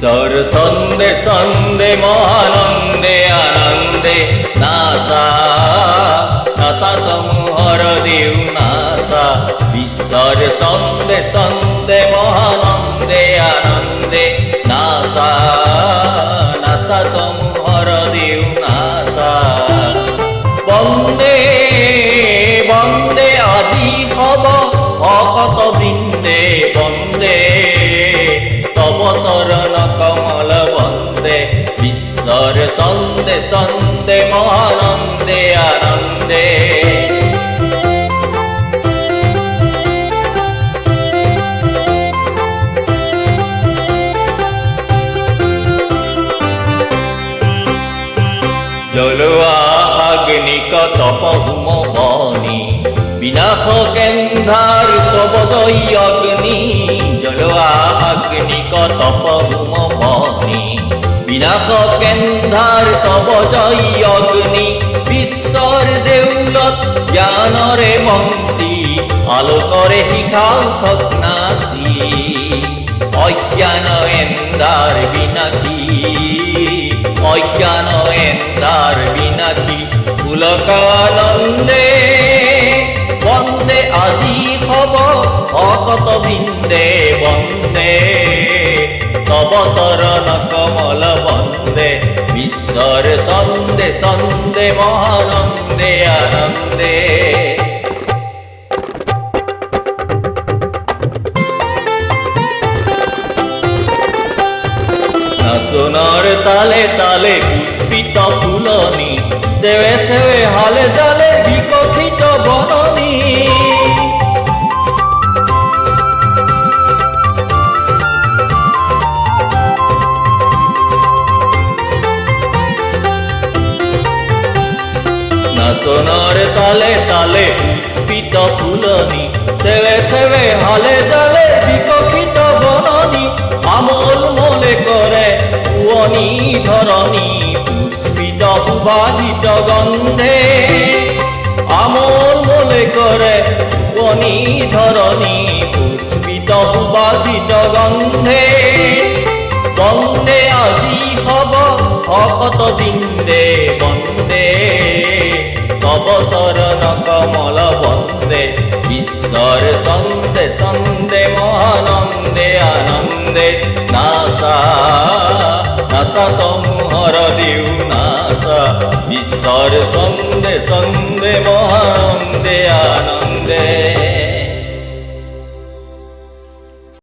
বিশ্বর ছন্দে ছন্দে মহানন্দে আনন্দে নাচা নাচা তমোহর দেউ নাচা বিশ্বর ছন্দে ছন্দে মহানন্দে আনন্দে নাচা নাচা তমোহর দেউ নাচা বন্দে বন্দে আজি হব ভকত বৃন্দে বন্দে তব চরণ কমল বন্দে বিশ্বর ছন্দে ছন্দে মহানন্দে আনন্দে জ্বলোৱা অগ্নিক তপ হোম বনি বিনাশ কেন্ধার তব জয় অগ্নি জ্বলোৱা অগ্নিক তপ হোম বনি বিনাশ কেন্ধার তব জয় অগ্নি বিশ্বর দেউলত জ্ঞানরে বন্তি আলোকরে শিখাও থক নাচি অজ্ঞান এন্ধার বিনাশী অজ্ঞান এন্ধার বিনাশী পুলকানন্দে বন্দে আজি হব ভকত বৃন্দে বন্দে তব চরণ কমল বন্দে বিশ্বর ছন্দে ছন্দে মহানন্দে আনন্দে নাচনার তালে তালে পুষ্পিত ফুলনি সেবে সেবে হালে জালে বিকশিত বননি নাচনার তালে তালে পুষ্পিত ফুলনি সেবে সেবে হালে জালে বিকশিত বননি আমল মলে করে পুয়নি ধরণী পুষ্পিত সুবাহিত গন্ধে আমল মলে করে পুয়নি ধরণী পুষ্পিত সুবাহিত গন্ধে বন্দে আজি হব ভকত বৃন্দে বন্দে তব চরণ কমল বন্দে বিশ্বর ছন্দে ছন্দে মহানন্দে আনন্দে নাচা নাচা তমোহর দেউ নাচা বিশ্বর ছন্দে ছন্দে মহানন্দে